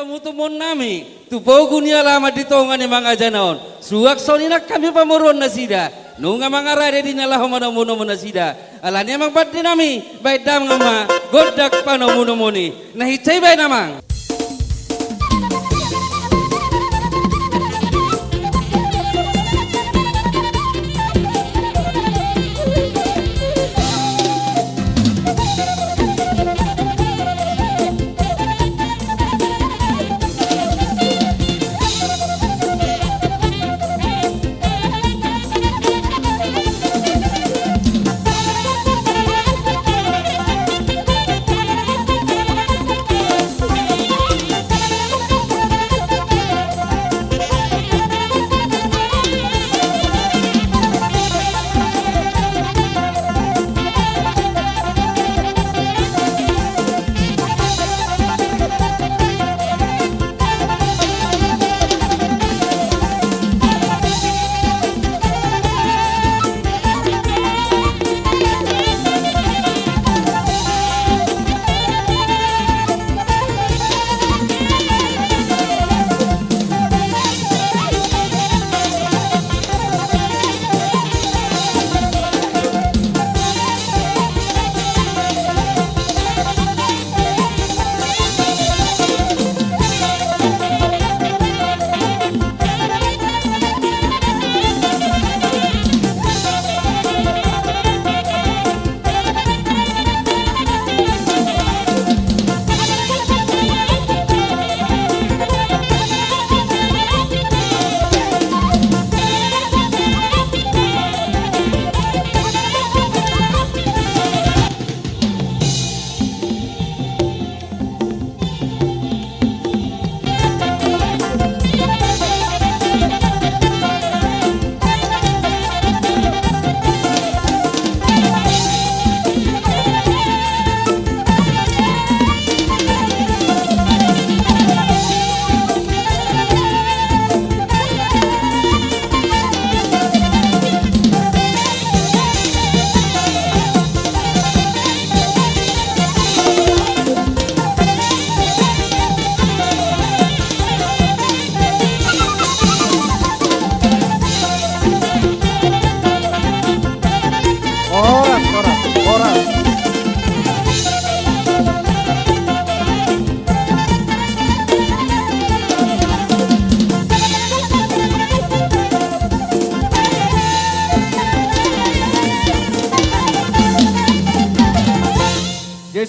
temu-temun nami tu pogunia lama di tongan ni mga janaon suak soninak kami pamuron na sida nunga mga rade di nala humanamuno na sida alanya mang bat dinami bay dam ngama godak panamuno muni nahicay bay namang.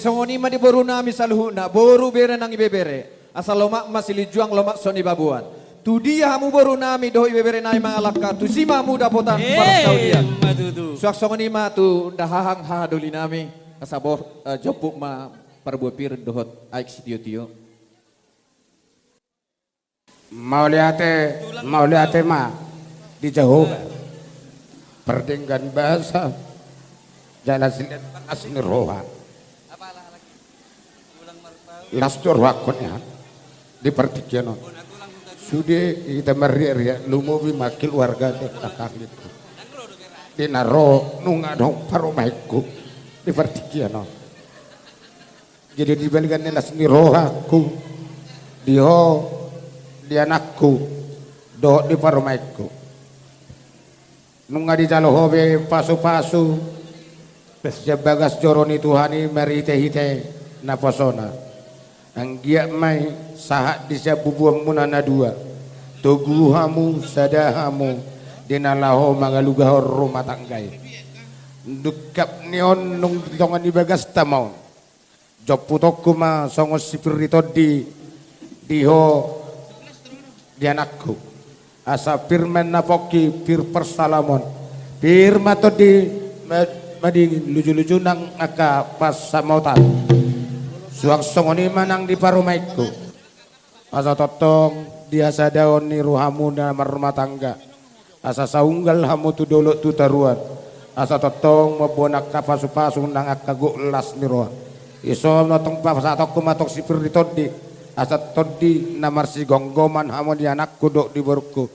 Songoni ma di boru nami saluhuna boru bere nang ibebere asal lomak masih lijuang lomak soni babuan tu dia hamu boru nami doh ibebere nai mangalaka tu sima muda potan para saudian suak songoni ma tu dahahang hahaduli nami asabor jopuk ma perbuat pir dohot aik sitio tio mau liate ma di jauh perdenggan bahasa jalan silat asmi roha lastur wakonnya di pertikian sudah kita meria lumobi makil warga kakak itu di naro nunga dong paromaiku di pertikian jadi dibalikan las nirohaku diho di anakku do di paromaiku nunga di jalohobe pasu-pasu sebagas joroni tuhani merite-hite napasona anggiak mai sahat disabubuang munana dua toguhamu sadahamu dinalaho mangalugahor rumah tanggai dukap neon nung tongan ibagas tamau joputoku ma songos sipirito diho di anakku asa firman napoki pir persalamon pir mato di madi lucu-lucu nang aka pas samautan suak songoni manang di parumaiku asa totong diasa daun ni ruhamu na rumah tangga asa saunggal hamu tu dolok tu taruan asa totong mabonak kapasu-pasu nang akago las ni roha iso notong pasatokku matok sipir di todi asa todi namar si gonggoman hamu di anakku dok di borku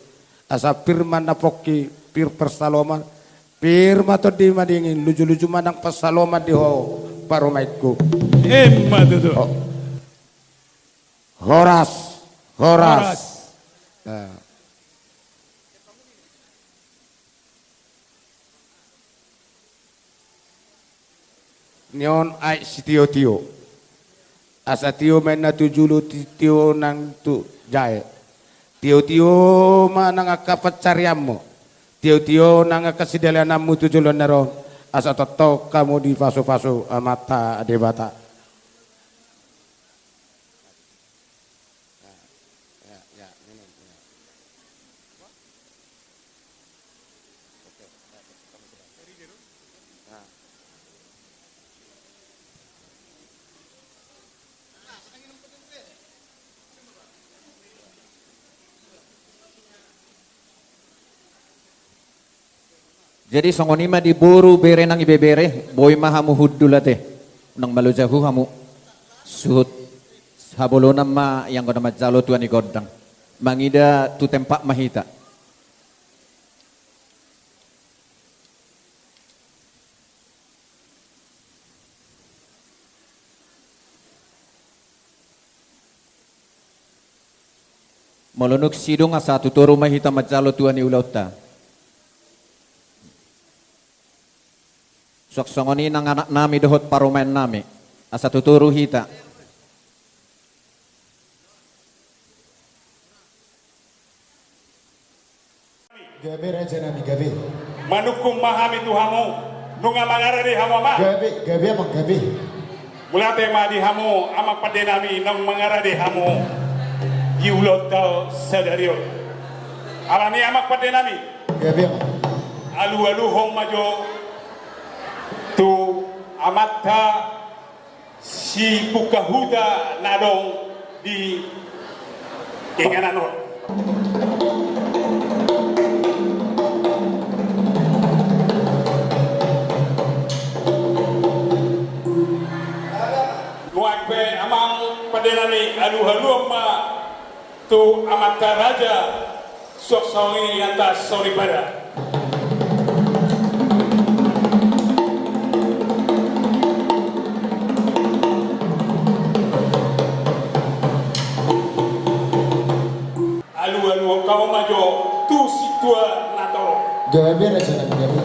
asa firman napoki pir persaloman pir matodi madingin lucu-lucu manang persaloman di ho parumaiku Emma tuh. Horas Koras. Nah. Nyon ai si tio. Asa tio mena tujulu tio nang tu jae. Tio mana ngakapat cariamu. Tio nang kasidelianamu tujulu naron. Asa toto kamu di faso mata debata. Jadi songonima di boru bere nang ibebere, boy mahamu huddulate, nang malu jauh hamu suhut habolona ma yang kau nama jalo tuan igodang, mangida tu tempat mahita. Molonuk sidong asa tutoro mahita majalo tuan iulauta. Sok songoni nang anak nami dohot paromen nami asa tuturu hita. Gabe raja nami gabe. Manukung mahami tuhamu nunga mangara di hamu ma. Gabe amang gabe. Mulate ma di hamu amak pade nami nang mangara di hamu. Giulot tau sadario. Alani amak pade nami. Gabe amang. Alu hong majo tu amata si pukahuda nadong di ingananon. Nuan pe amang padenani alu ma tu amata raja sok sawi atas sawi pada. Alu kau majo tu situa natoro. Gabe raja nami gabe.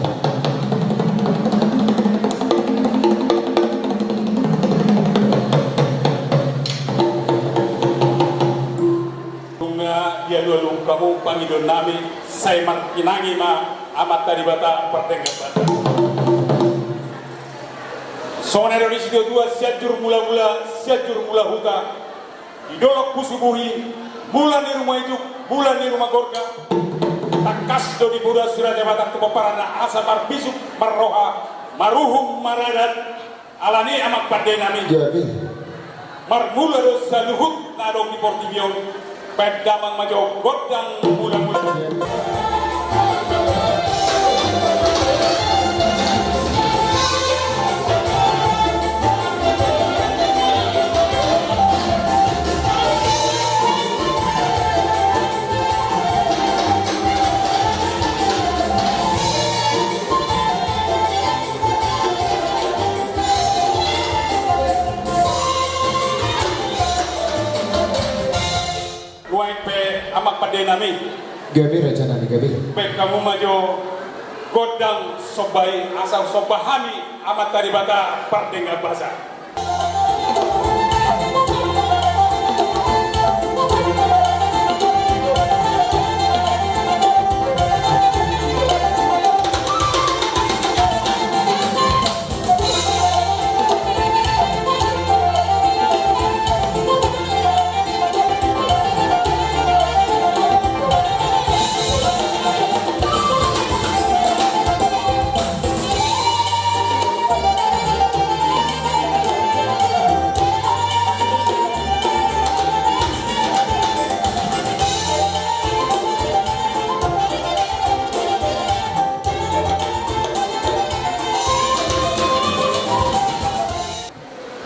Tunga dia lalu kamu pangidon nami saya mat inangi ma amat tadi bata pertengah bata. Sona dari situ dua siajur mula huta idolok pusubuhi bulan di rumah itu bulan di rumah gorga takas do di buda surah jabatan kepeparana asa marbisuk marroha maruhum maradat alani amak pada nami Gabe. marmula do saluhut nadong di portibion pedamang majo godang mula-mula. Amak pada nami Gabe raja nami gabe. pek kamu maju godang sobai asal sobahami amat tadi bata perdengar bahasa.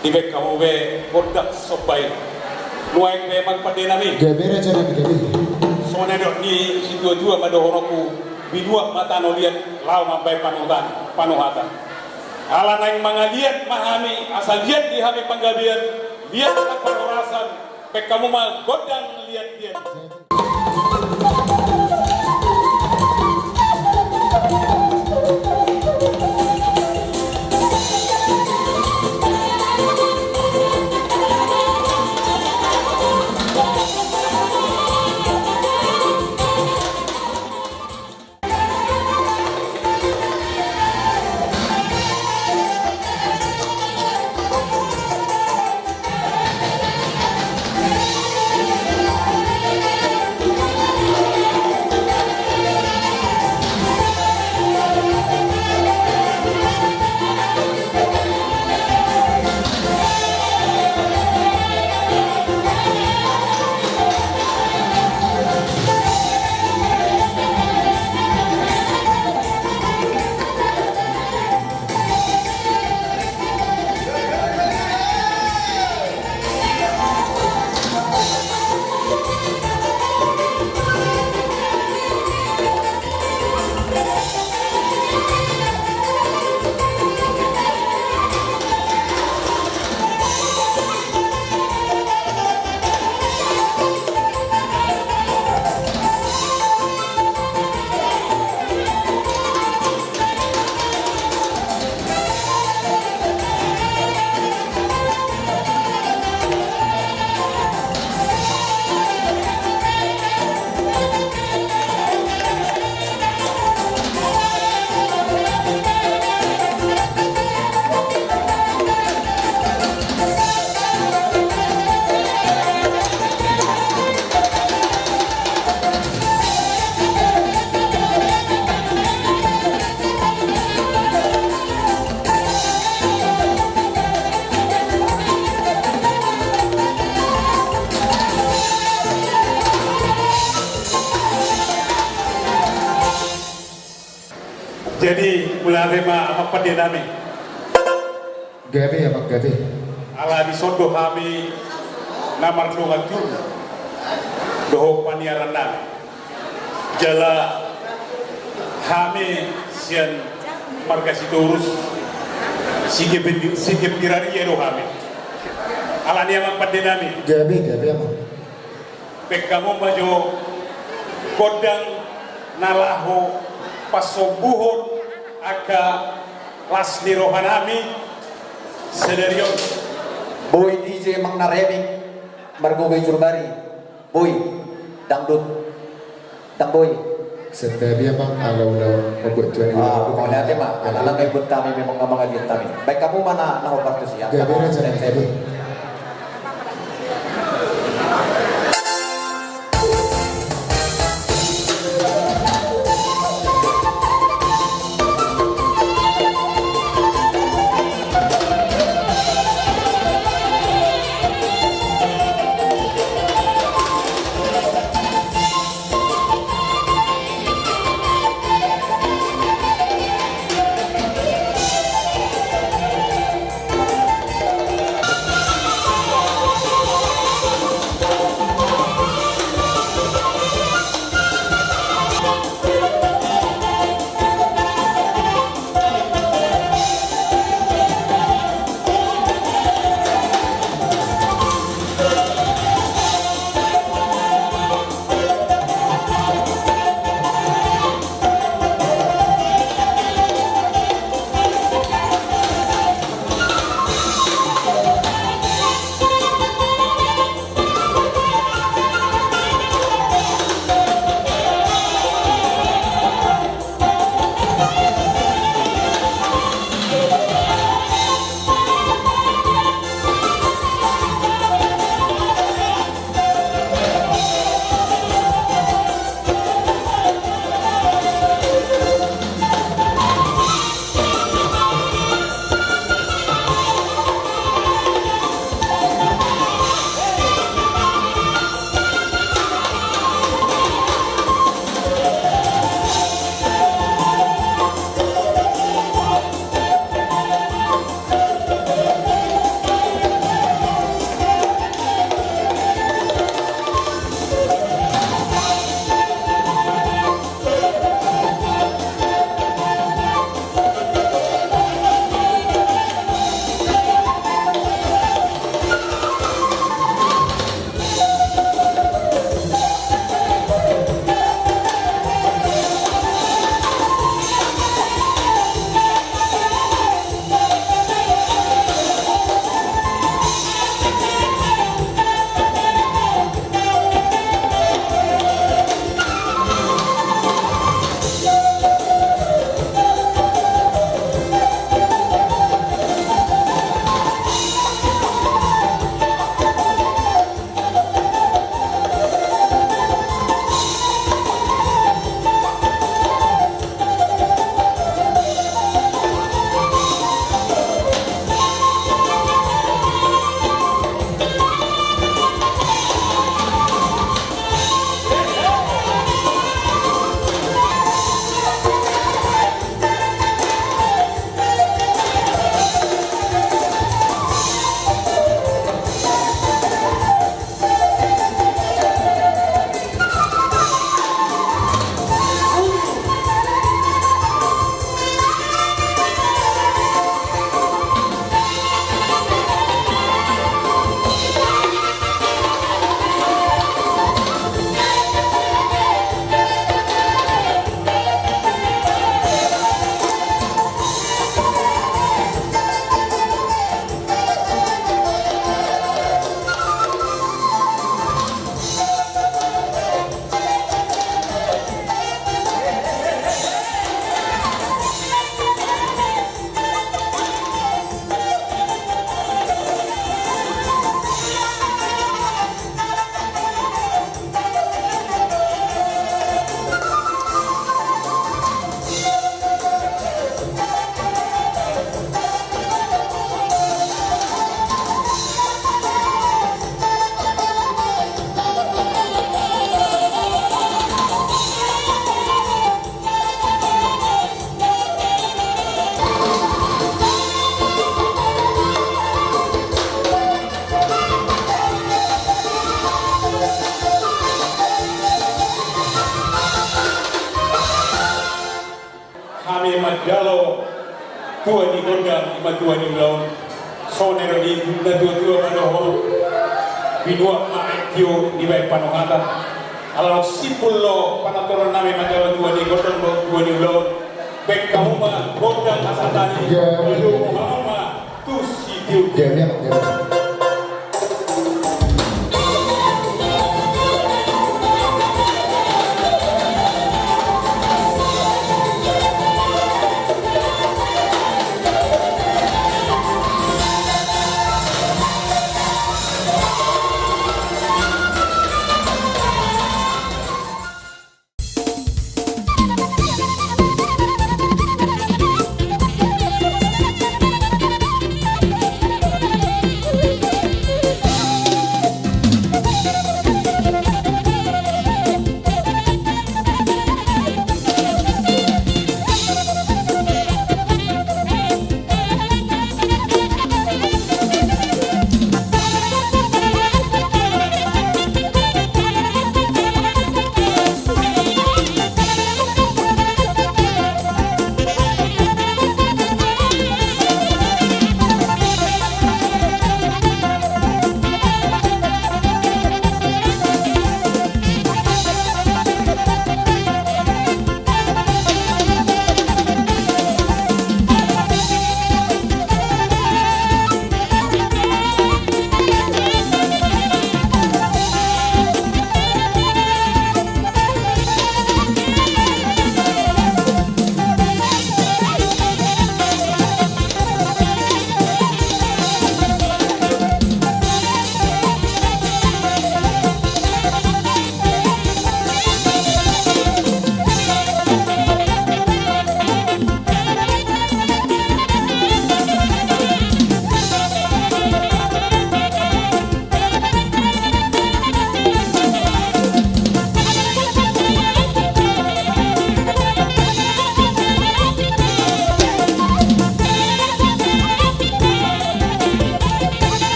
Ibek kamu be bodak sobai luai be mag pada nami Gabe raja nami gabe. sone dok ni si dua madohoroku binua mata nolian lau mampai panuhatan ala naing mangaliat mahami asal liat di hami panggabian liat tak panorasan Pek kamu mah godang lihat dia. Jadi mulai apa dinami Gabi ya Pak Gabi. ala di sodo kami namar dongan jur doho paniaran nami jala kami sian marga sitorus sige pirari ero kami ala ni amang dinami Gabi ya Pak. pek kamu maju kodang nalaho pasobuhon aka lasni rohanami senerios Boy DJ Mang Nareming Margobe Jurbari Boy Dangdut Dang Boy Setabi ya Pak. Alau membuat tuan ini. Mau lihat ya mak anak ibut kami memang ngomong lagi kami baik kamu mana nahu partus ya Gabi rencana Gabi. dalo tua di gondang ima tua di laut sonero di na tua manohol binua maekyo di baik panohatan alam sipullo panatoran nami madalo tua di gondang tua di laut baik kauma gondang asatani lalu muhamma tusi tiu Jadi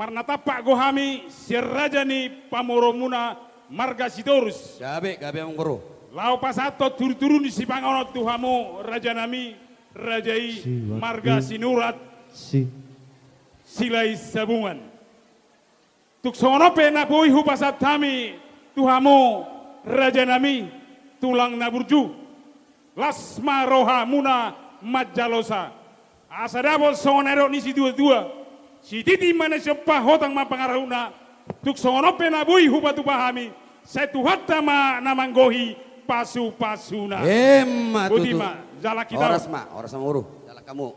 marnatapak gohami serrajani pamoromuna marga sitorus. Gabe amang boro. Lau pasato turun si pangonot tuhamo raja nami rajai marga sinurat silai sabungan. Tuk sonope na boy hupasat kami tuhamo raja nami tulang naburju lasma roha muna majalosa asadabol sonero ni si dua si titi mana sepa hotang ma pangaruna tuk sonope na boy hupatu pahami setuhatta ma namanggohi pasu-pasuna. Budima, jala kita. Oras ma uruh, jala kamu.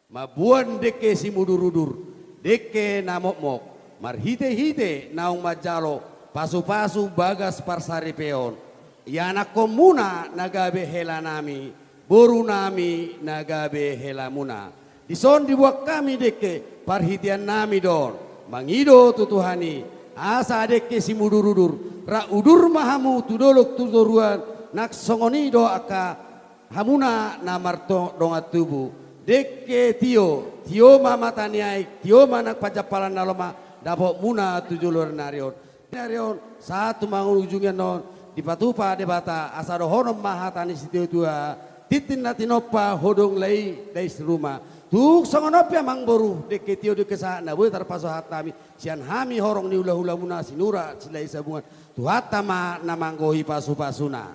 Mabuan deke si mudur-udur, deke namok-mok, marhite-hite naung majalo, pasu-pasu bagas parsari peon. Yana komuna nagabe hela nami, boru nami nagabe hela muna. Dison dibuat kami deke, parhitian nami don, mangido tutuhani, asa deke si mudur-udur. Ra udur mahamu tudolok tudoruan nak songoni do aka hamuna namarto dongat tubu dekke tio mama taniai tio manak pajapalan naloma dapok muna tujulur narion satu mangun ujungnya non dipatupa debata asado honom maha tani sitio tua titin natinopa hodong lei dari rumah tuk songonopia mang boru dekke tio dekke sa na boleh terpaso hatami sian hami horong ni ulah-ulah muna sinura silai sabungan tuhata ma namanggohi pasu-pasuna.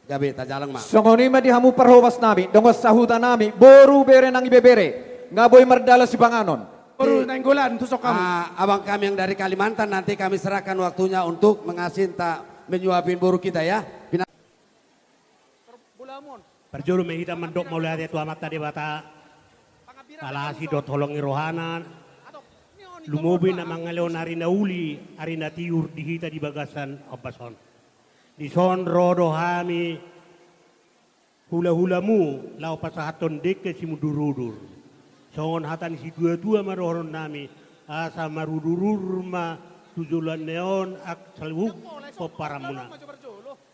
Gabe tajalang ma. Songoni ma di hamu perhowas nami, dongos sahuta nami, boru bere nang ibebere, ngaboy merdala si banganon. Boru nenggolan tusok kamu. Abang kami yang dari Kalimantan nanti kami serahkan waktunya untuk mengasinta menyuapin boru kita ya. Perjuru mehita mendok mulai dari tua mata debata. Alasi dot holongi rohanan. Lumobi na mga leon arina uli, arina tiur dihita di bagasan obason. Di son rodo hami hula-hulamu lau pasahaton deke si mudurudur. Songon hatan si dua-dua marohon nami asa marudurur ma tujulan neon ak salwuk poparamuna.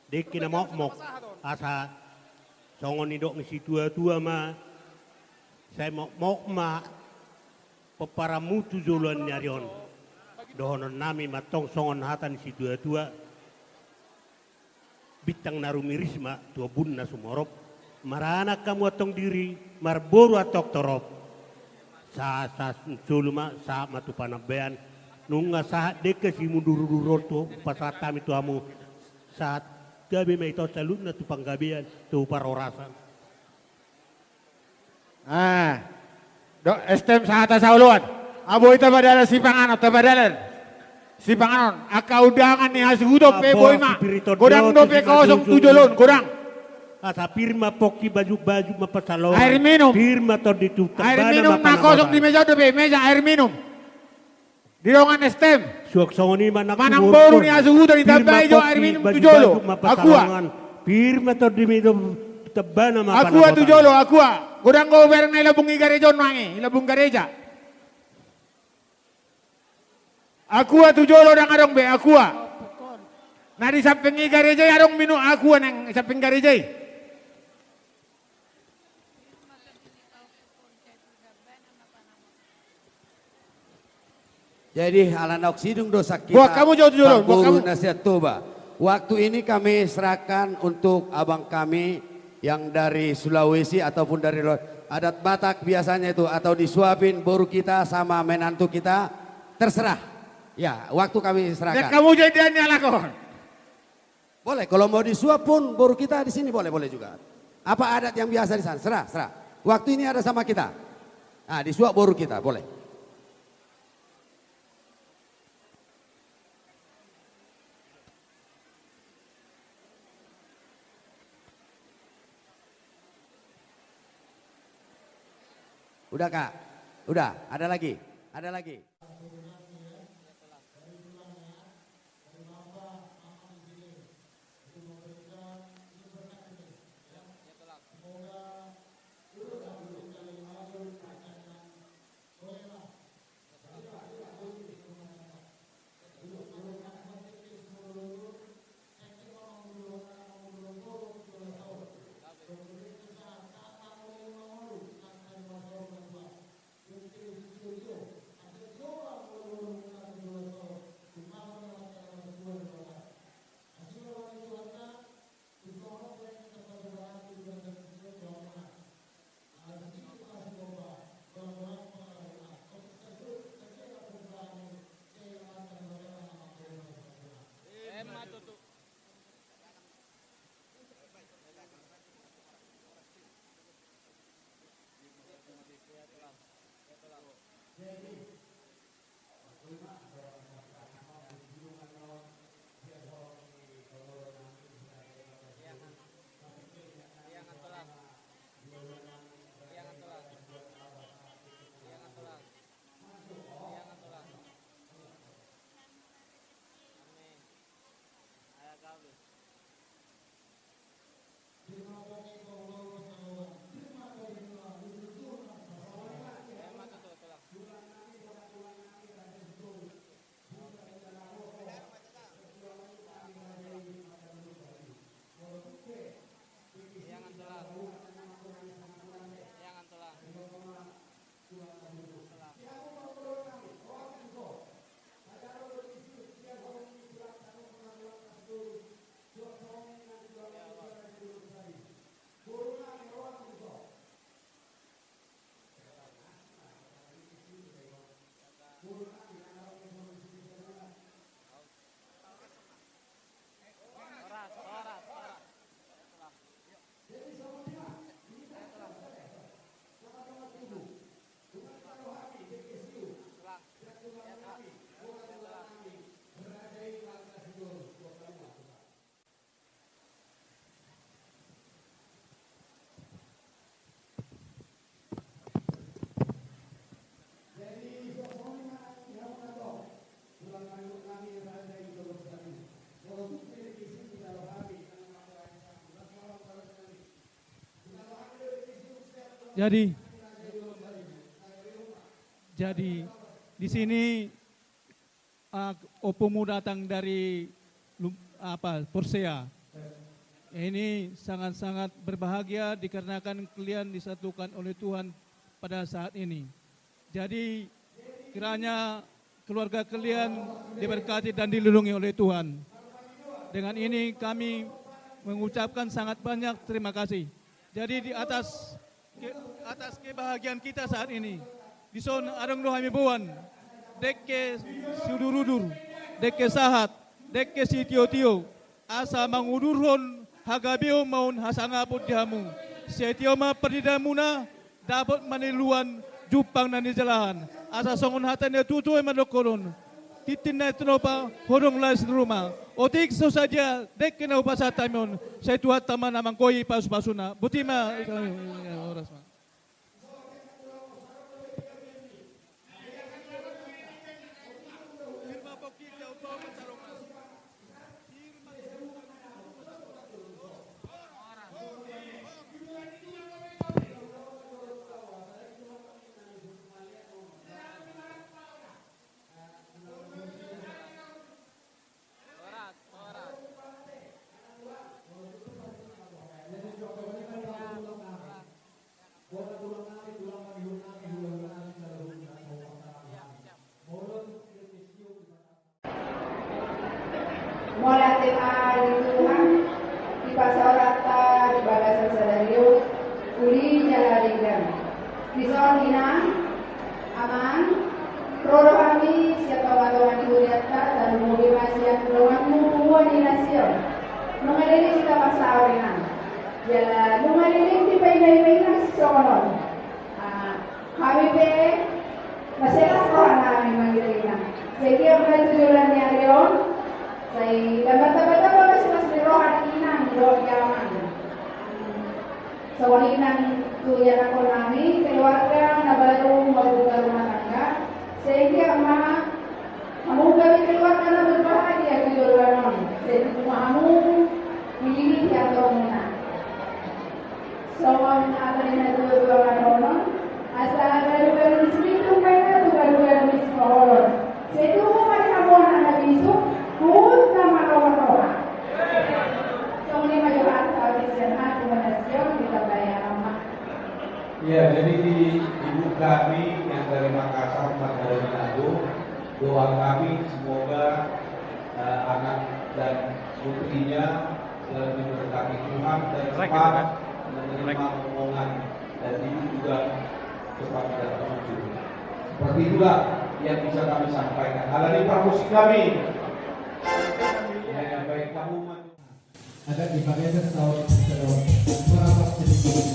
Deke na mok-mok asa songon idok si dua-dua ma saya mok-mok ma peparamu tujulan nyarion dohonon nami matong songon hatan si dua-dua bitang narumirisma tua bunna sumorop marana kamu atong diri marboru atok torop sa suluma sa matu panabean nunga sa deke si mundur-durur tu pasat kami tuamu saat gabi mai to saluna tu panggabian tu parorasan Dok, estem sahata sauluan. Abo ita badala si panganon, tabadalan. Si panganon, aka udangan ni hasudo pe boy ma. Godang do pe kosong tujolon, godang. Asa firma poki baju-baju mapasalon. Air minum. Firma to ditutup. Air minum ma kosong di meja do pe, meja air minum. Di ruangan estem. Suak songoni manak Manang boru ni hasudo di tabai jo air minum tujolo. Aqua. Firma to di meja tebana ma. Aqua tujolo, aqua. Godang go bereng na ilabung igarejon mangi, ilabung gareja. Aqua tujolo dang arong be, aqua. Na di samping igareja arong minu aqua nang samping gareja. Jadi alan oksidung dosa kita. Buat kamu jauh tujolo, buat kamu. Nasihat toba. Waktu ini kami serahkan untuk abang kami yang dari Sulawesi ataupun dari luar adat Batak biasanya itu atau disuapin boru kita sama menantu kita terserah ya waktu kami serahkan. Kamu jadiannya lakon. Boleh kalau mau disuap pun boru kita di sini boleh juga. Apa adat yang biasa di sana serah. Waktu ini ada sama kita. Nah disuap boru kita boleh. Udah kak, udah ada lagi. Jadi di sini Opomu datang dari Persea. Ini sangat-sangat berbahagia dikarenakan kalian disatukan oleh Tuhan pada saat ini. Jadi kiranya keluarga kalian diberkati dan dilindungi oleh Tuhan. Dengan ini kami mengucapkan sangat banyak terima kasih. Jadi di atas kebahagiaan kita saat ini, di son arang dohami buan, dekke sudurudur, dekke sahat, dekke si tio-tio, asa mangudurhon hagabio maun hasangaput dihamu. Setio ma perdidamuna dapat maniluan jupang na nijalahan. Asa songon hatan ya tutuy madokoron. Titin na ito pa horong las rumah. Otik so saja dek na upasa tamyon. Sa tuhat tama namang koy pasu-pasuna. Butima oras ma. Mola tema di Tuhan di pasorata di bagasan sadario uli nyalaringan di sonina aman prorohami siapa watawan di uriata dan mobil masih lawanmu buat di nasion mengalami kita pasawingan jala mengalami di painai-painai sonon kami pe masih orang kami mengirimkan setiap kali tujuan yang leon saya dapat masih rohan inang roh jaman. Soal inang tu yang aku nami keluarga nabaru membuka rumah tangga sehingga kamu kami keluarga na berbahagia kejuruan sehingga kamu milih yang domina. Soal apa yang kejuruan domina asal baru itu mereka tu baru di sekolah. Setu mereka mau nak besok pun nama orang-orang. Soalnya majuan habis jenah kemudian kita bayar amat. Ya, jadi di ibu kami yang dari Makassar, dari Manado, doa kami semoga anak dan putrinya selalu diberkati Tuhan dan cepat menerima omongan dan ini juga cepat dan terwujud. Seperti itulah yang bisa kami sampaikan. Alani pramusi kami. Ya, baik kamu ada di bagian tahun merapat sedikit.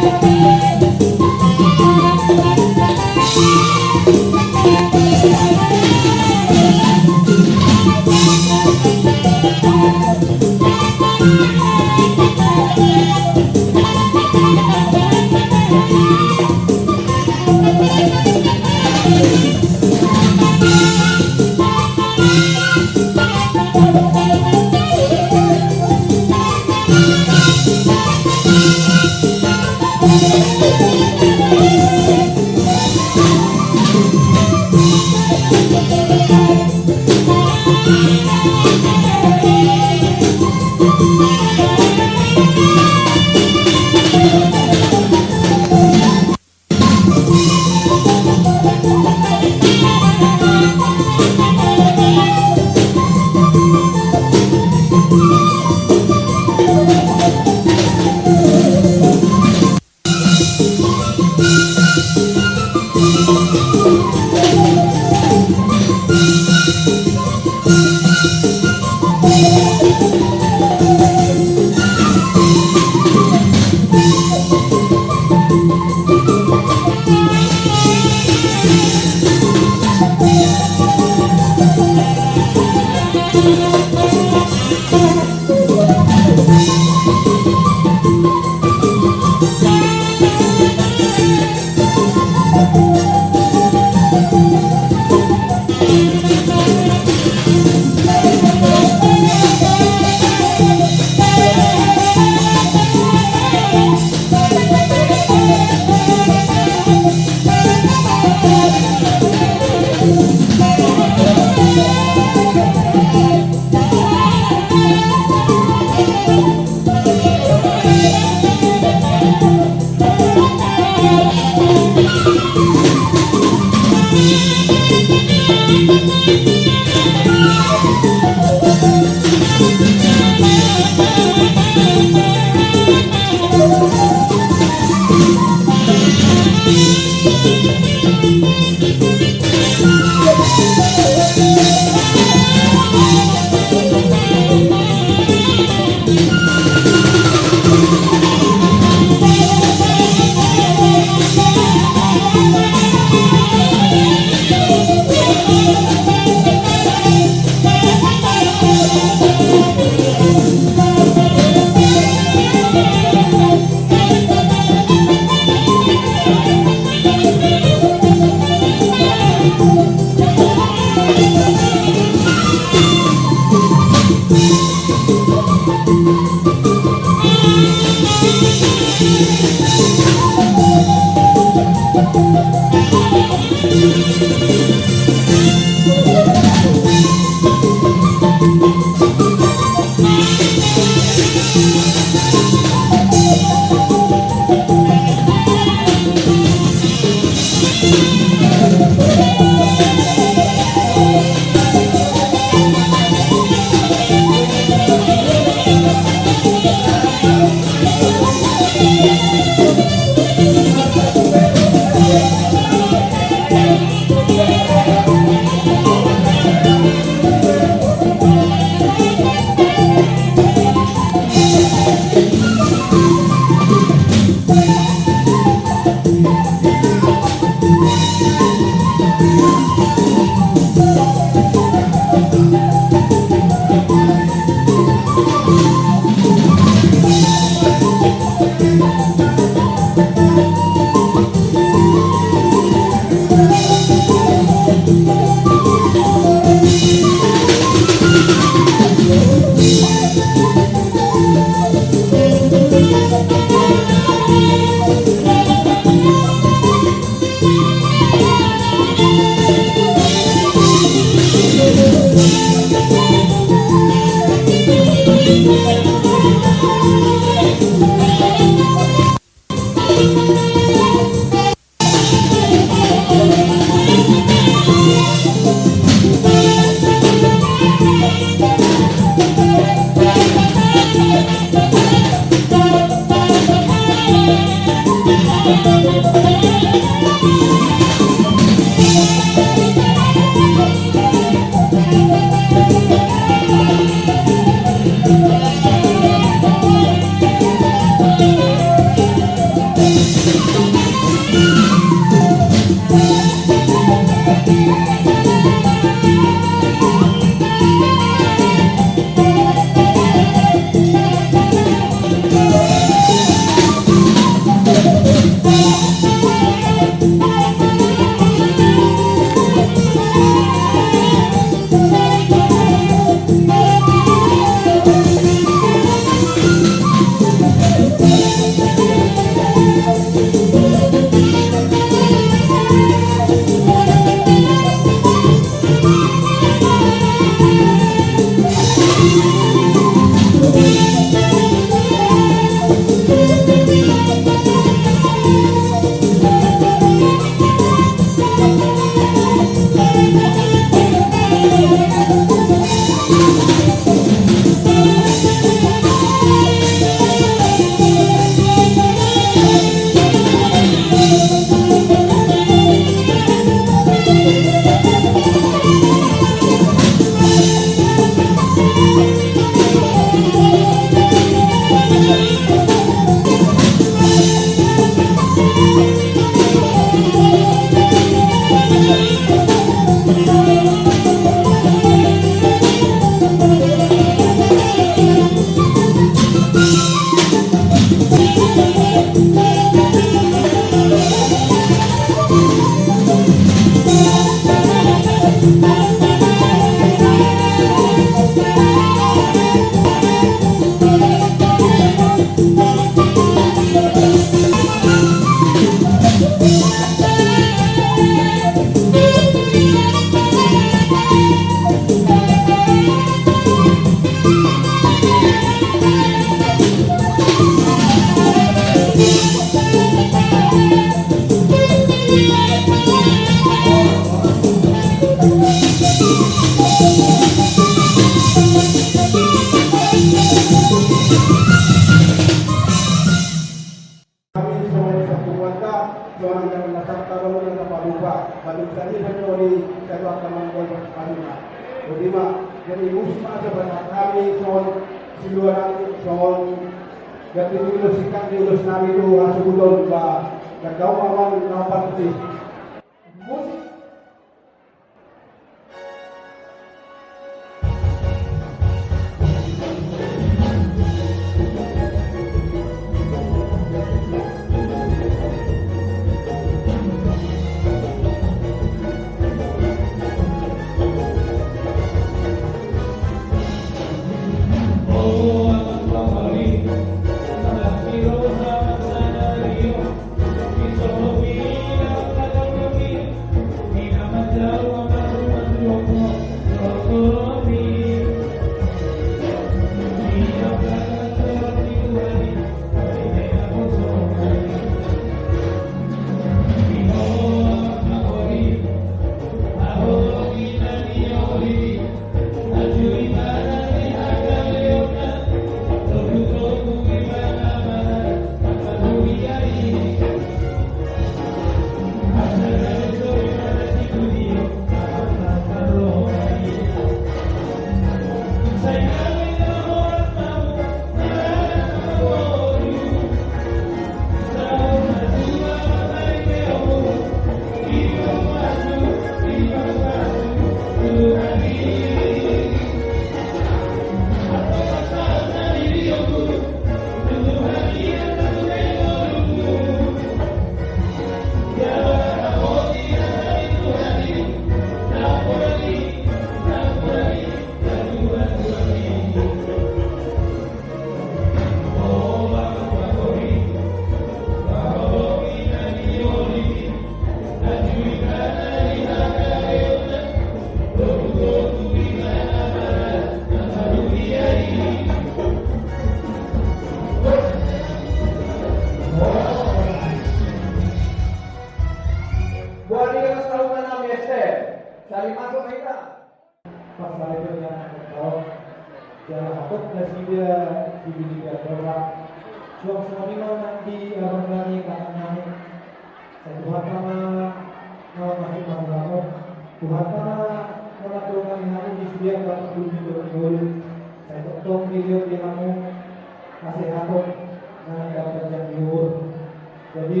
Jadi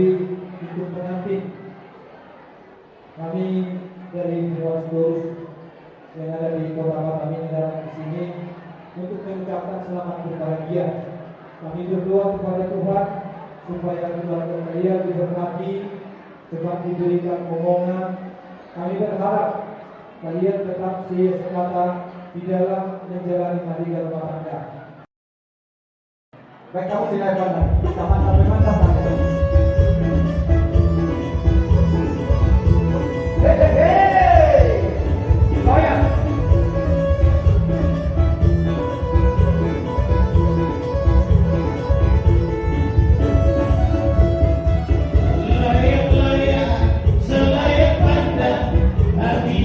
untuk pengantin kami dari Dewan Sedulur yang ada di beberapa kami datang di sini untuk mengucapkan selamat berbahagia. Kami berdoa kepada Tuhan supaya keluarga kalian diberkati, cepat diberikan momongan. Kami berharap kalian tetap setia sekata di dalam menjalani hari rumah tangga. Baik, kamu silakan. Selamat sampai mana sampai. Layak-layak, selayak pandang, hati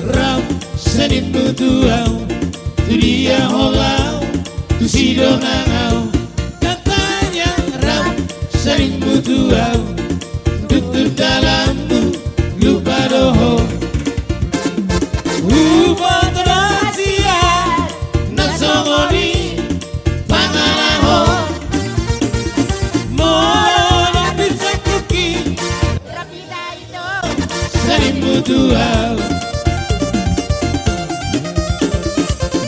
Ram senin tuau, tu dia holau, tu si donangau. Katanya ram senin tuau, tutur dalammu lupa doho. Ubon rahasia nasongoni pangalaho. Mono bisa kuki senin tuau.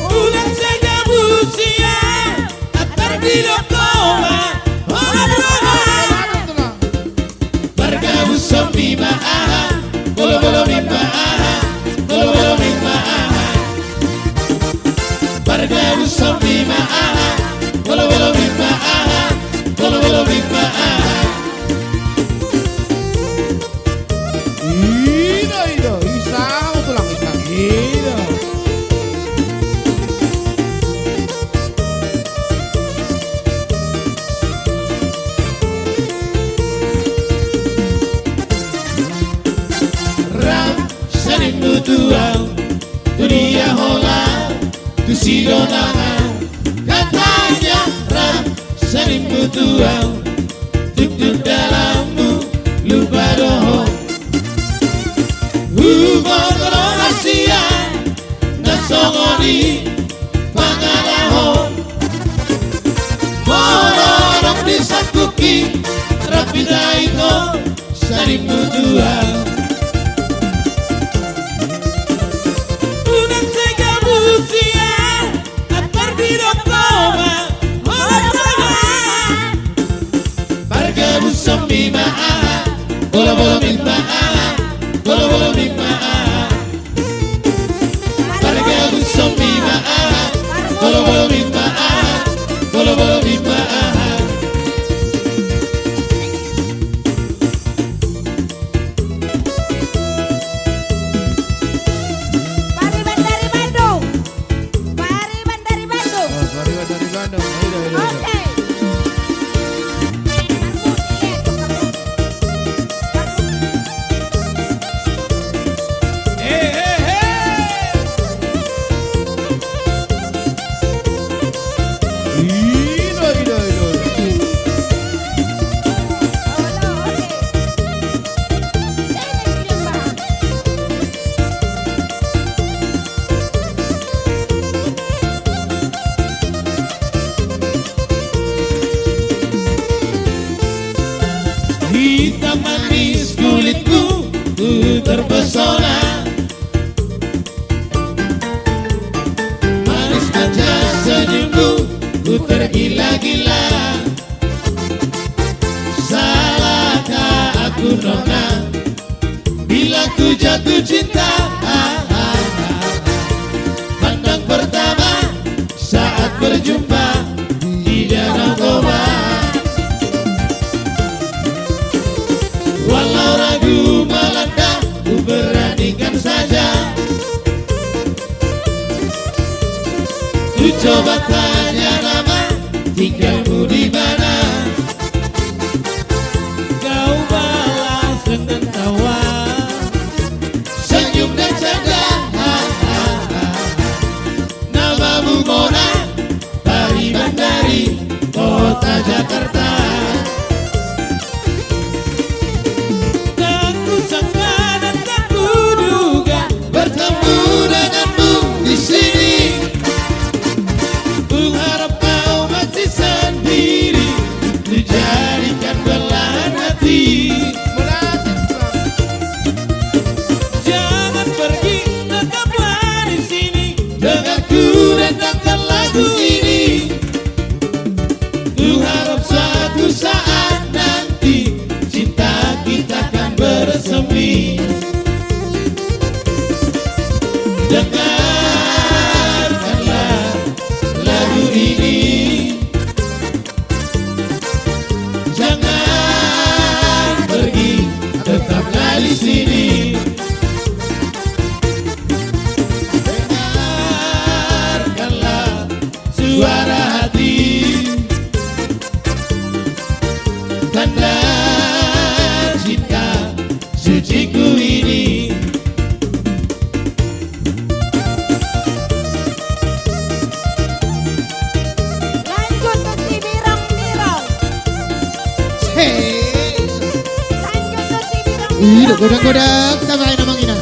Ulang saja busia atar di lokoma. Bergabu sombi maaha, bolo mimba aha, bolo mimba aha. Bergabu sombi maaha, bolo mimba aha, bolo mimba aha. Ido, isang tulang isang ido. Ram senin tuau, tu dia holau, tu si donangau. Katanya ram senin tuau, tutur dalammu lupa doho. Hubung rahasia nasongoni pangalahon. Monorong disakuki rapi daito senin tuau. Unang sega busia atar di dokoma. Bargabu sombi maaha, bolo mimba aha, bolo mimba aha. Bargabu sombi maaha, bolo mimba aha, bolo mimba aha. Pariban dari Bandung. Pariban dari Bandung. Oke. Hitam manis kulitku, ku terpesona. Manis manja senyumku, ku tergila-gila. Salahkah aku nona, bila ku jatuh cinta? Pandang pertama saat berjumpa di Danau Toba. Walau ragu melanda, ku beranikan saja. Ku coba tanya nama, tinggalmu di mana? Kau balas dengan tawa, senyum dan canda. Namamu Mona, Pariban dari kota Jakarta. Bertemu denganmu di sini, ku harap kau masih sendiri, dijadikan belahan hati. Jangan pergi, tetaplah di sini, denganku rendangkan lagu ini. Ku harap suatu saat nanti cinta kita akan bersemi. dengarkanlah lagu ini. Jangan pergi, tetaplah di sini. Dengarkanlah suara hati, tanda cinta suciku ini. Lanjut ke si birong-birong. Lanjut ke si birong-birong. Ih, godang-godang sampai namang ina.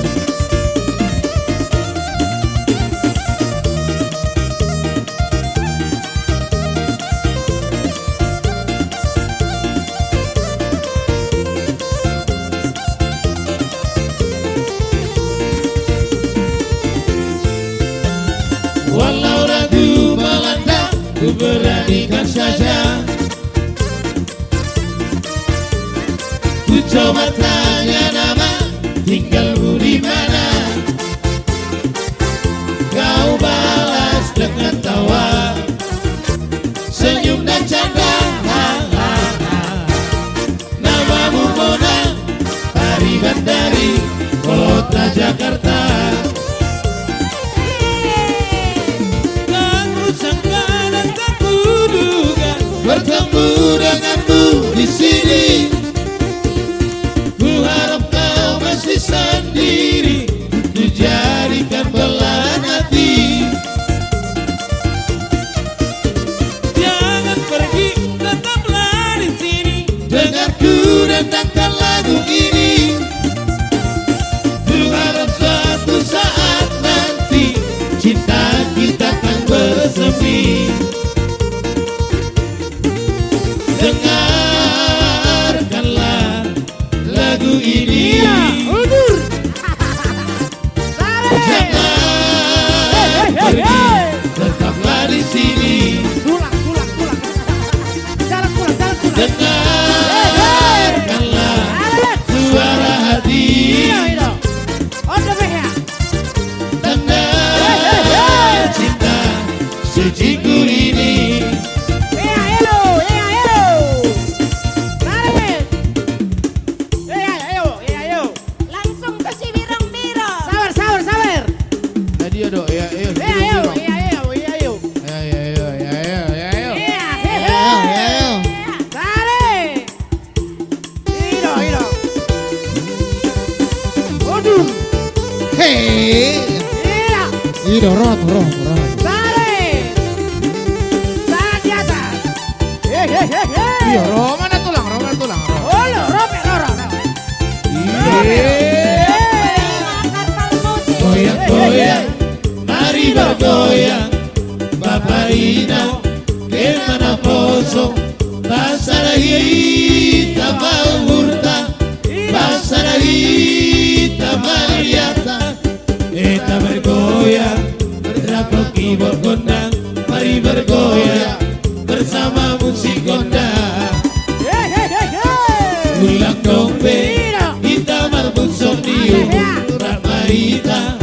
Walau ragu melanda, ku beranikan saja. Ku coba tanya nama, tinggalmu di mana? Kau balas dengan tawa, senyum dan canda. Namamu Mona, Pari Bandari, kota Jakarta. Bertemu denganmu di sini, ku harap kau masih sendiri, ku jadikan belahan hati. Jangan pergi, tetaplah di sini, dengarku rendangkan lagu ini. Ku harap suatu saat nanti cinta kita akan bersemi. Dengarkanlah lagu ini. Jangan pergi, tetaplah di sini. Dengarkanlah suara hati, tanda cinta suciku ini. Langsung ke si birong-birong. Tadi ada goyang-goyang, mari bergoyang, Bapak Ina, kemana kosong, pasara hitam murta, pasara hitam mariata, kita bergoyang, berdrapok keyboard gondang, mari bergoyang, bersama musik gondang. Ulang dombe, kita marbut somnium, Rahmarita,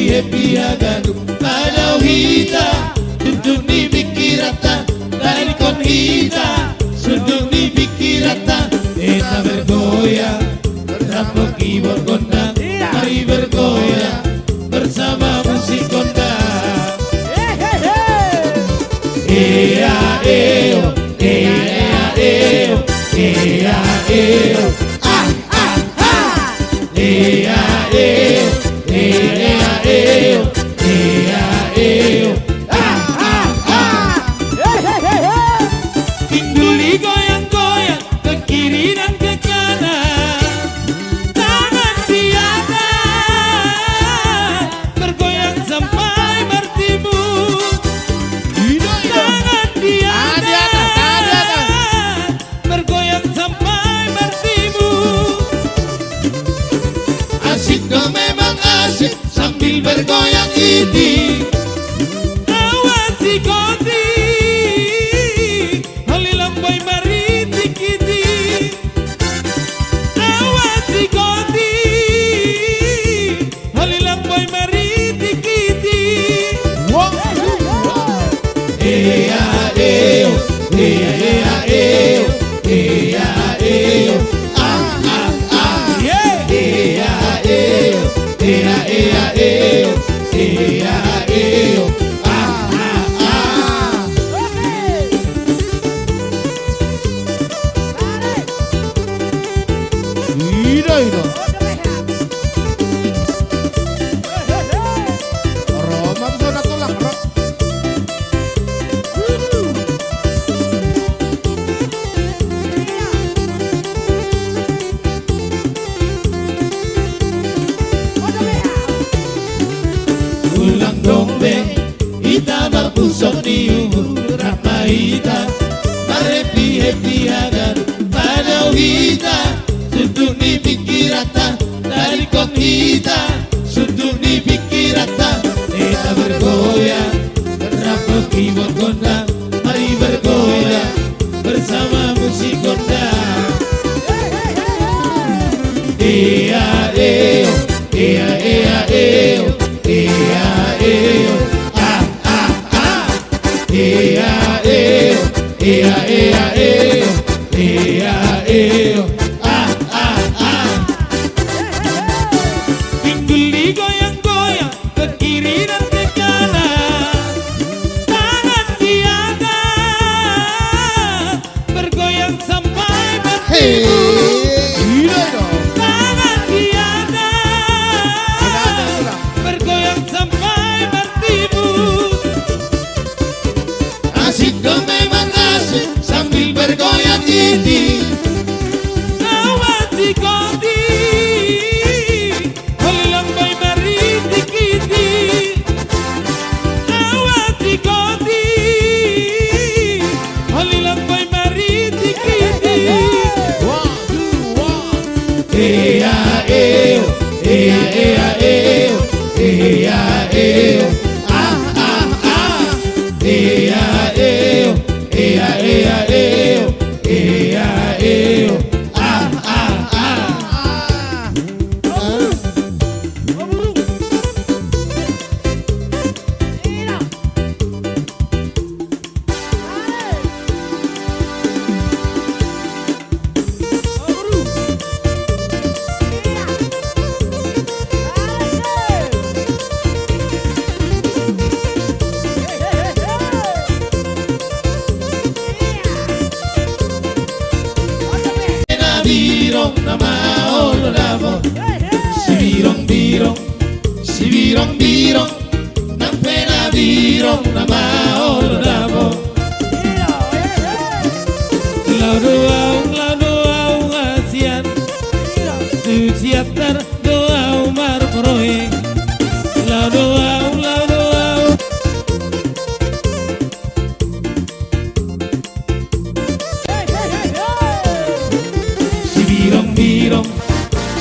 happy agadu, kalau hita, duduk di pikirata, dari kon hita, duduk di pikirata, kita bergoyang, berdrapok keyboard gondang, mari bergoyang, bersama musik gondang. Ea eo, ea eo, ea eo, ah ah ah, ea eo, ea eo, ea eo, ah ah ah. Kinduli goyang-goyang ke kiri dan ke kanan, tangan tiada bergoyang sampai bertimbun, tangan tiada ulang dombe ita mapusok ni rama ita marepi happy agar pada wita suntuk ni pikirata dari kok ita suntuk ni pikirata ita bergoyang terapuk keyboard gondang mari bergoyang bersama musik gondang. Ea eo, ea ea eo, ea eo, ah ah ah. Ea eo, ea ea eo, ea eo, ah ah ah. Pingguli goyang-goyang ke kiri dan ke kanan, tangan diangkat bergoyang sampai bertimbun. Bergoyang sampai bertimbun. Asik dong memang asik sambil bergoyang ini. Kawan si kodi, holilang boy mari dikiti. Kawan si kodi, holilang boy mari dikiti. Ea eo, ea ea eo, ea eo, ah ah ah. Ea eo, ea ea eo, ea eo, ah ah ah. Birong nama oloramo, si birong, si birong, nang pena birong nama oloramo. Lau doau ngasian, tu siatar doau marproe. Lau doau.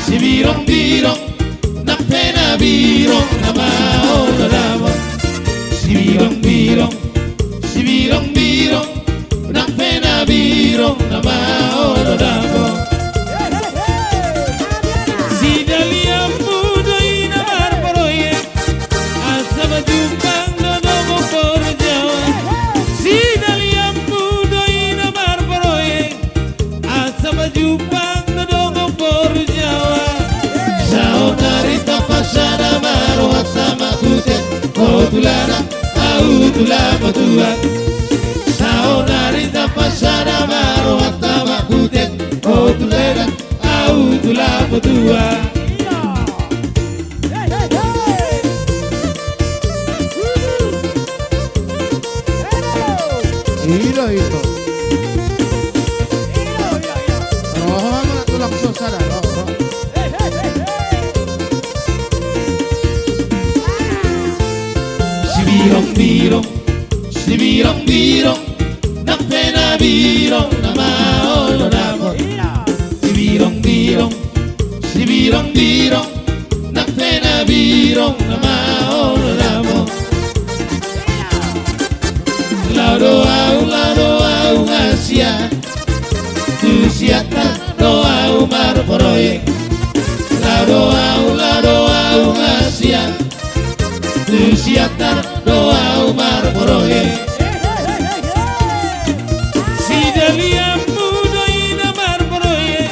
Si birong, nang pena birong nama oloramo. Si birong, nang pena birong nama oloramo. Si dalia mudo ina marporoye, asa majumpang dodomo korjawa. Si dalia mudo ina marporoye, asa majumpang dodomo korjawa. Saonarita pasada marohata makute kotulana autula patua. Saonarita pasada marohata makute kotulana autula patua. Ilo ito. Roho mana tulang susana roho. Si birong, nang pena birong nama oloramo. Si birong, nang pena birong nama oloramo. Lau doau ngasia, tu siata doau marporoye. Lau doau ngasia, tu siata doau marporoye. Si dalia mudo ina marporoye,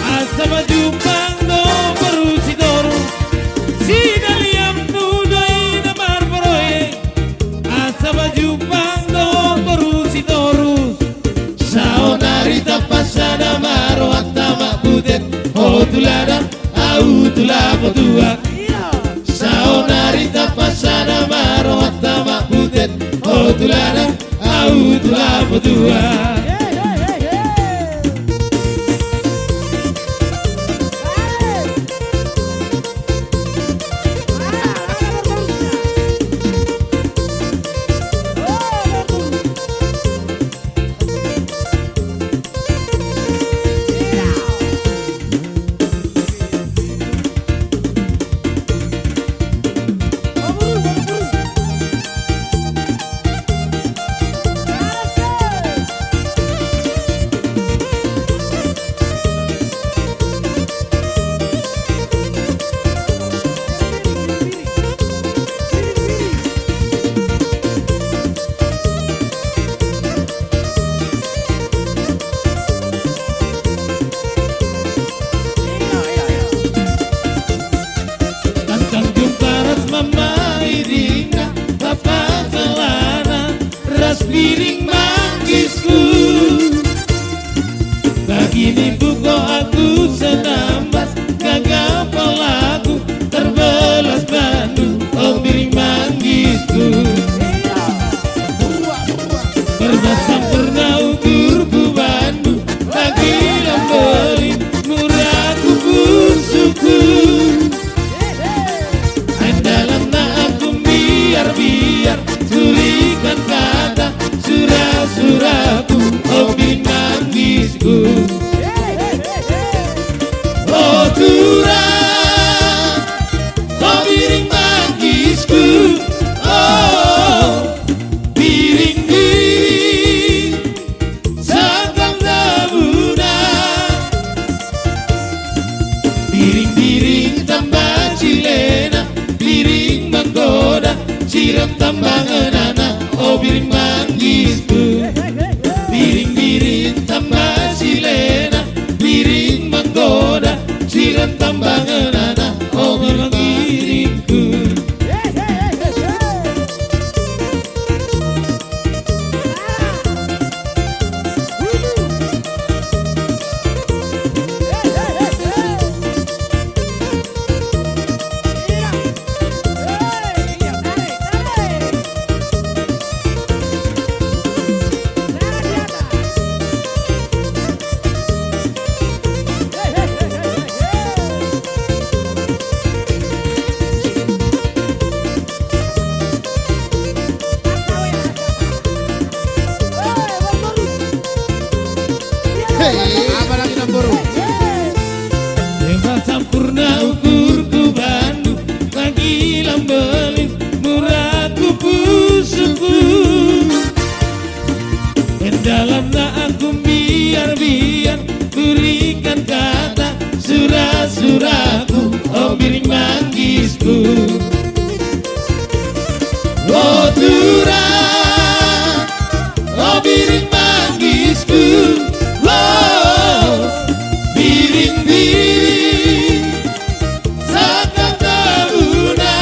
asa majumpang do berusidoro. Si dalia mudo ina marporoye, asa majumpang do berusidoro. Saonarita pasada marohata makutet hotulada autula patua. Saonarita pasada marohata makutet hotulada autula patua. cirem tambangan anak, oh biring manggisku. Biring-biring tambah silena, biring menggoda, cirem tambangan anak, oh biring biringku. Apa lagi nombor? Dewa sampurna ukurku Bandung, lagi lambelin murahku pusuku. Dan dalamnya aku biar-biar berikan kata surah-surahku, oh biring manggisku. Oh turang, oh biring manggisku. Biring-biring sakat tauna,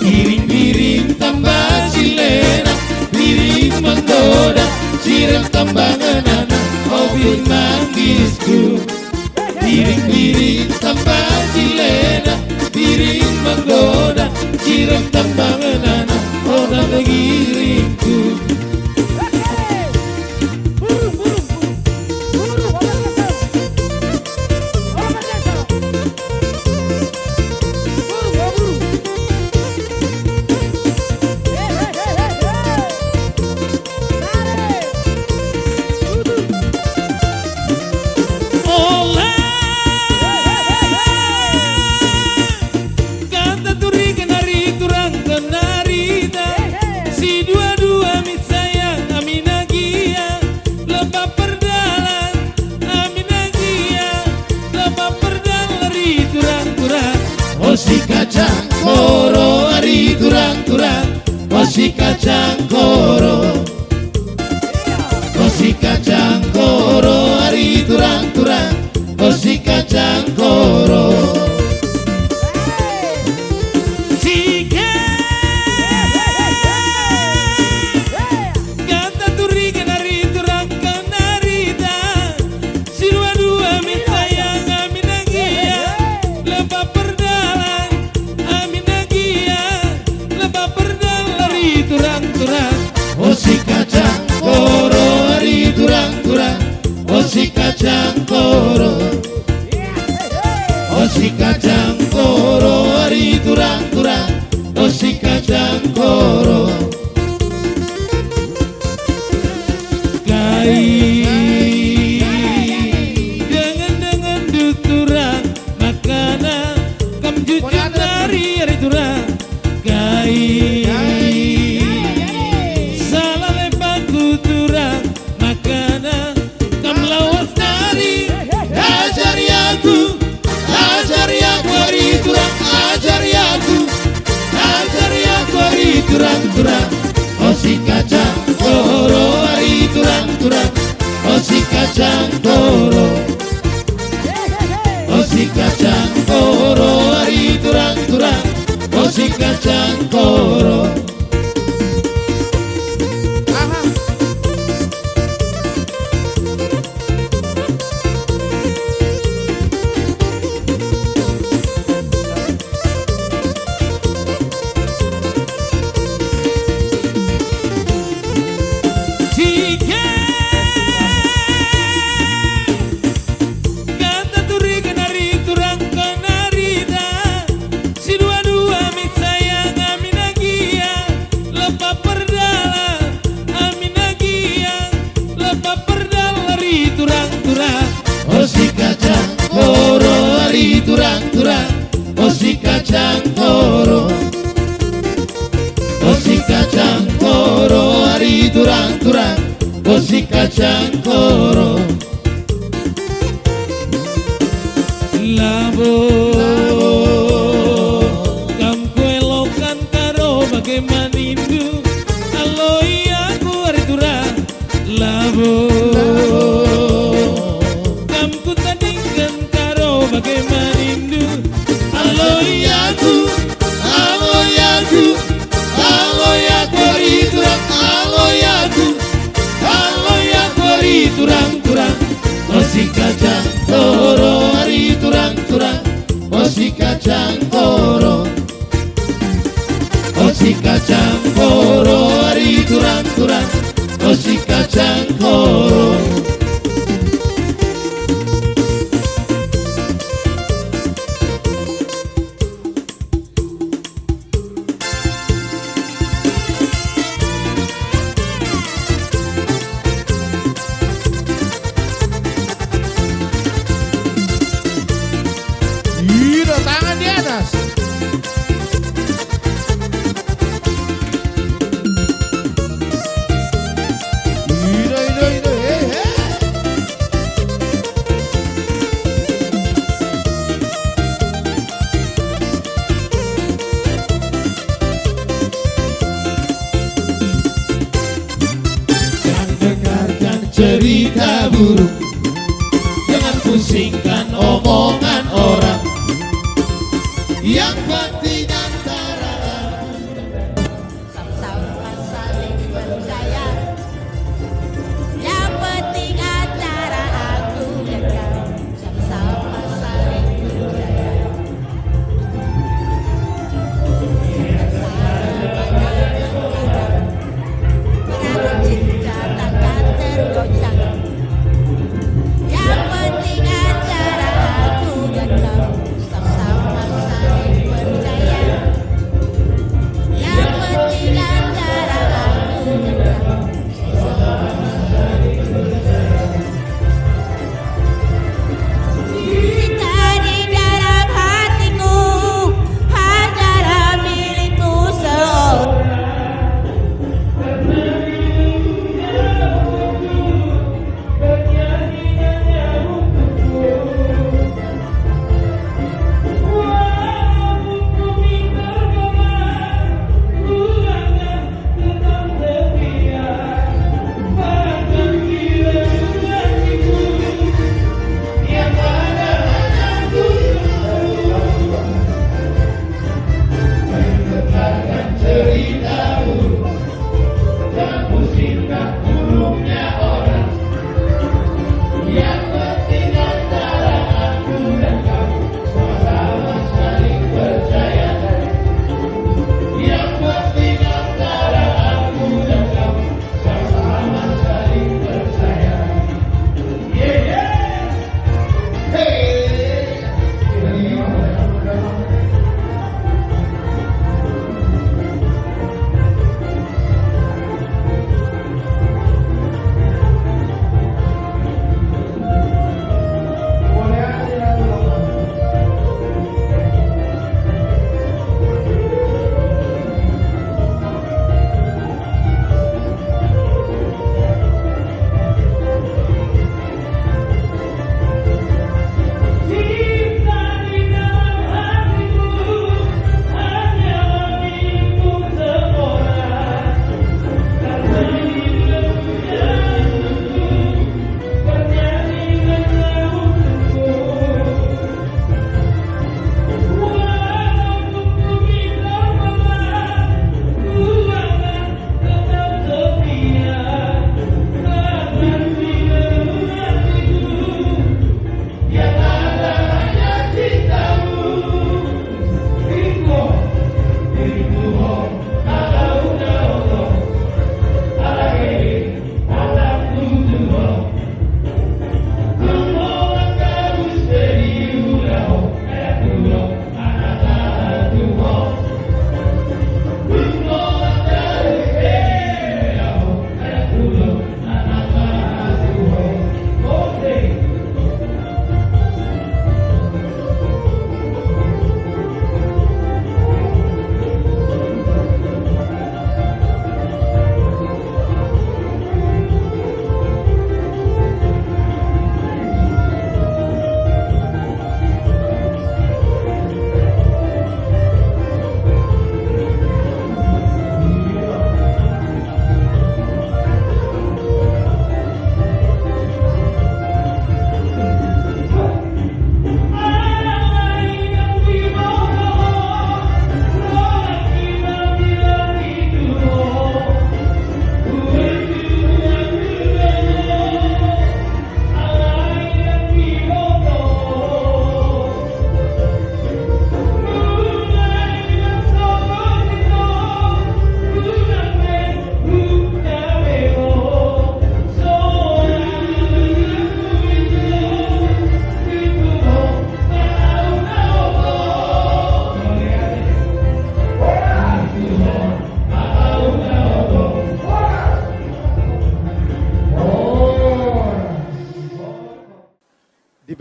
biring-biring tambah silena, biring menggoda, cirem tambangan anak, oh biring manggisku. Biring-biring tambah silena, biring menggoda, cirem tambangan anak, oh nanda giringku. Si kacang koro ari turang-turang, oh si kacang koro. Oh si kacang koro ari turang-turang, oh si kacang koro. Kata turikan ari turang kenarita, si dua-dua min sayang amin agia, lebah turang-turang, oh si kacang koro ari turang-turang, oh si kacang koro. Oh si kacang koro ari turang-turang, oh si kacang koro. Kai dengan duturang makanan kam jujur dari ari turang. Kai turang-turang, oh si kacang koro ari turang-turang, oh si kacang koro. Oh si kacang koro ari turang-turang, oh si kacang koro. Turang-turang, oh si kacang koro. Oh si kacang koro ari turang-turang, oh si kacang koro. Labo, kamku kacang koro, ari turang-turang, oh si kacang koro. Iro, tangan di atas. Iro, Jangan dengarkan cerita buruk, jangan pusingkan omongan orang. Yang penting antara Sama-sama saling percaya. Yang penting antara aku dan kau. Sama-sama saling percaya. Perahu cinta takkan tergoncang. Yang penting antara aku dan kau. Sama-sama saling percaya.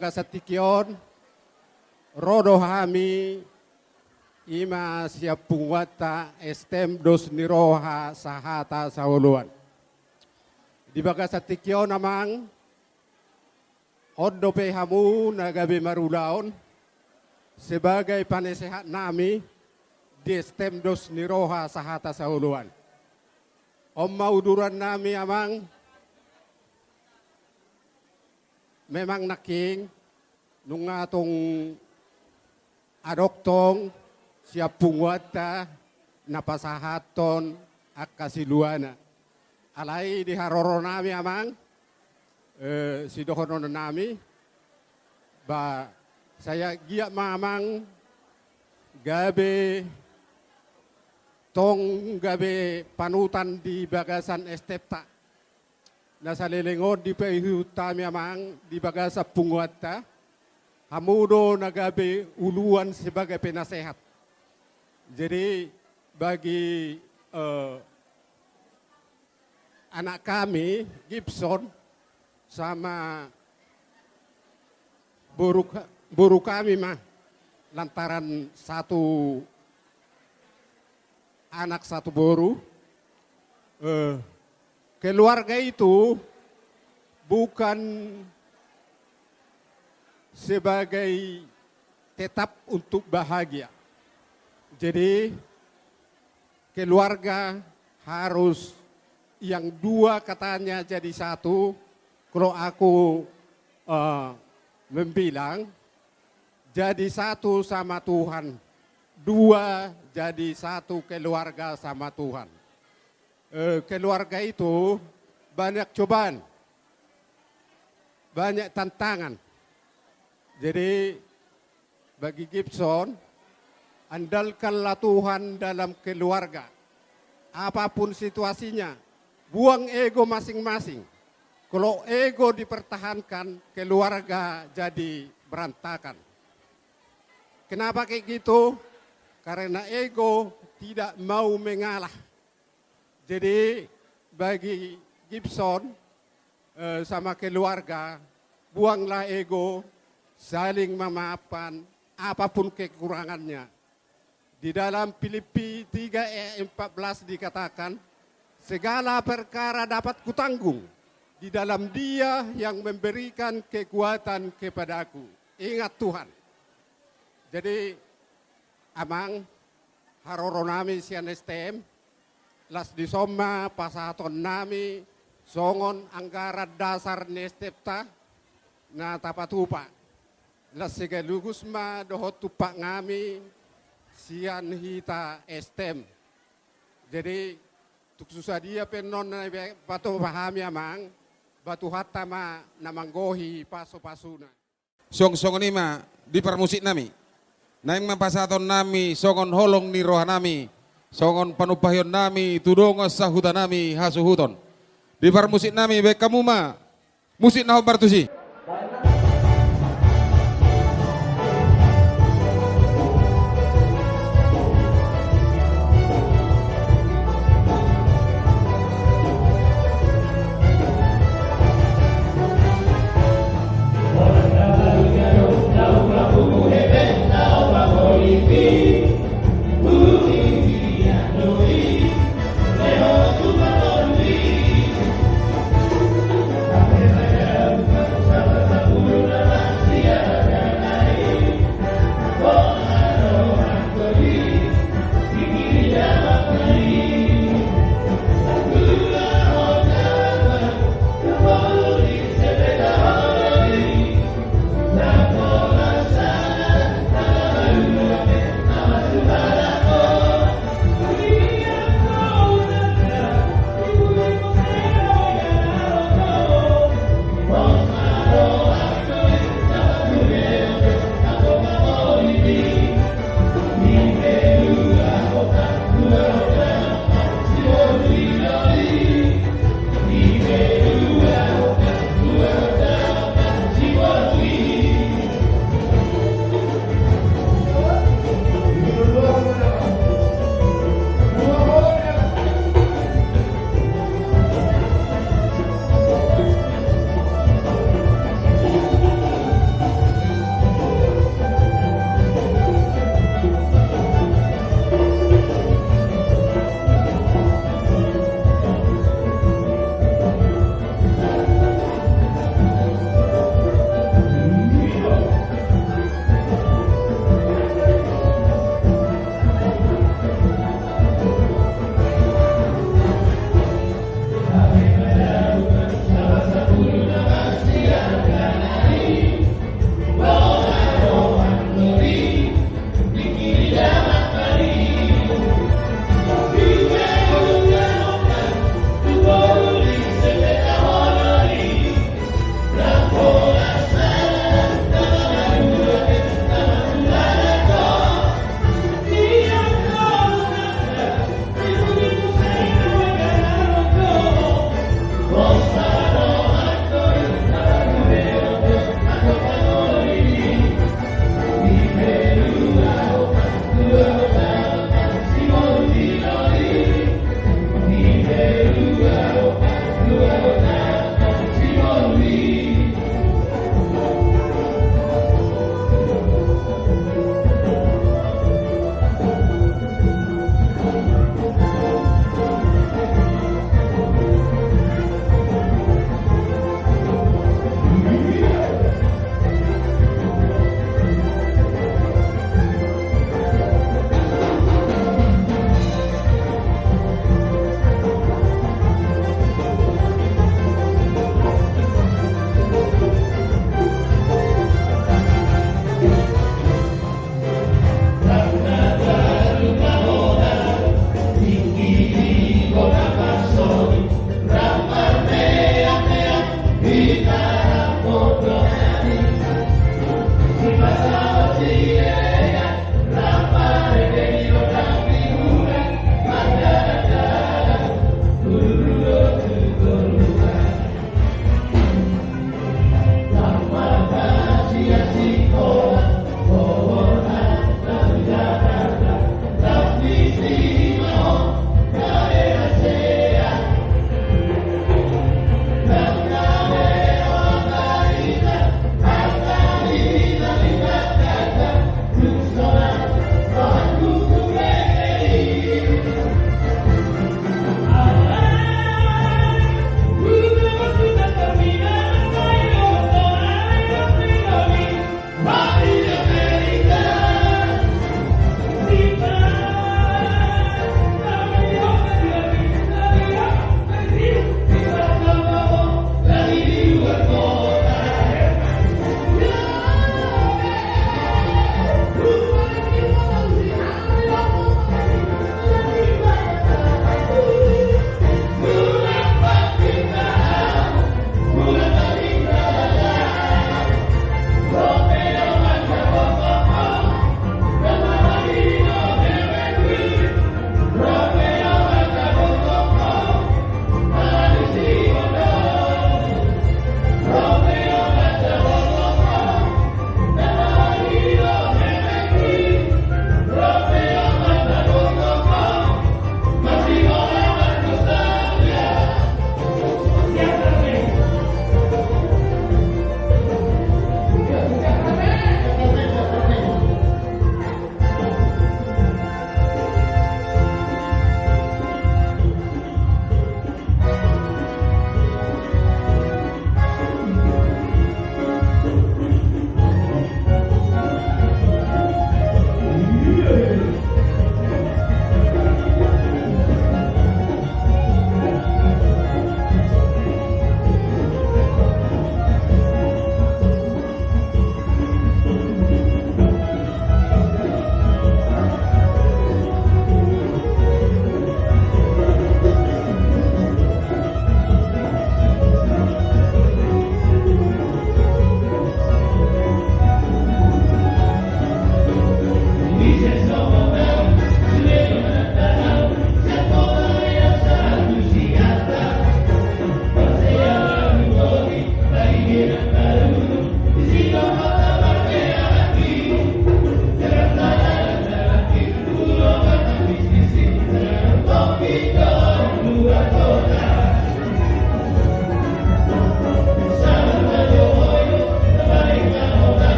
bagasatikyon rodo hami ima siap pungwata estem dos niroha sahata sauluan. Di bagasatikyon namang odo pehamu nagabi marulaon sebagai panesehat nami di estem dos niroha sahata sauluan. Om mauduran nami amang memang naking nung atong adoktong siap pungwata napasahaton akasiluana. Alai di haroro nami amang si dohono nami ba saya giat mamang gabe tong gabe panutan di bagasan estepta nasa lelengod di pehutami amang di bagasa pungwata hamudo nagabe uluan sebagai penasehat. Jadi bagi anak kami Gibson sama buru kami mah lantaran satu anak satu boru keluarga itu bukan sebagai tetap untuk bahagia. Jadi keluarga harus yang dua katanya jadi satu. Kalau aku membilang jadi satu sama Tuhan, dua jadi satu keluarga sama Tuhan. Keluarga itu banyak cobaan, banyak tantangan. Jadi bagi Gibson, andalkanlah Tuhan dalam keluarga. Apapun situasinya, buang ego masing-masing. Kalau ego dipertahankan, keluarga jadi berantakan. Kenapa kayak gitu? Karena ego tidak mau mengalah. Jadi bagi Gibson sama keluarga, buanglah ego, saling memaafkan apapun kekurangannya. Di dalam Filipi 3:14 dikatakan, segala perkara dapat kutanggung di dalam Dia yang memberikan kekuatan kepadaku. Ingat Tuhan. Jadi amang haroro nami sian STM las disoma pasaton nami songon anggaran dasar nestepta na tapatupa las segalugusma dohot tupak ngami sian hita STM. Jadi tuk susah dia penon na batu pahami amang batu hatama namanggohi paso-pasuna. Song-song ni ma di permusik nami. Naing mapasaton nami songon holong ni roh nami. Songon panupahyon nami tudong sahutan nami hasuhuton. Di permusik nami baik kamu ma musik naho bartusi. Leo tu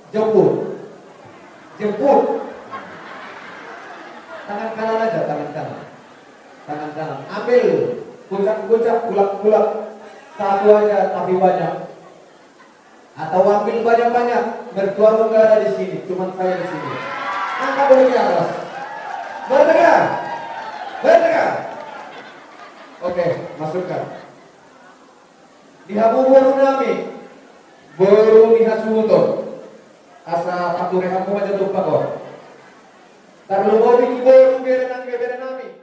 Jemput. Jemput. Tangan kanan aja, tangan kanan. Tangan kanan. Ambil. Kucak-kucak, kulak-kulak. Satu aja tapi banyak. Atau ambil banyak-banyak. Mertuamu nggak ada di sini, cuma saya di sini. Angkat dulu ke atas. Bertegak. Bertegak. Oke, masukkan. Dihamu boru nami. Boru dihasuto. Asa pature hamu aja tuh pakor. Tarlu boru berenang nami.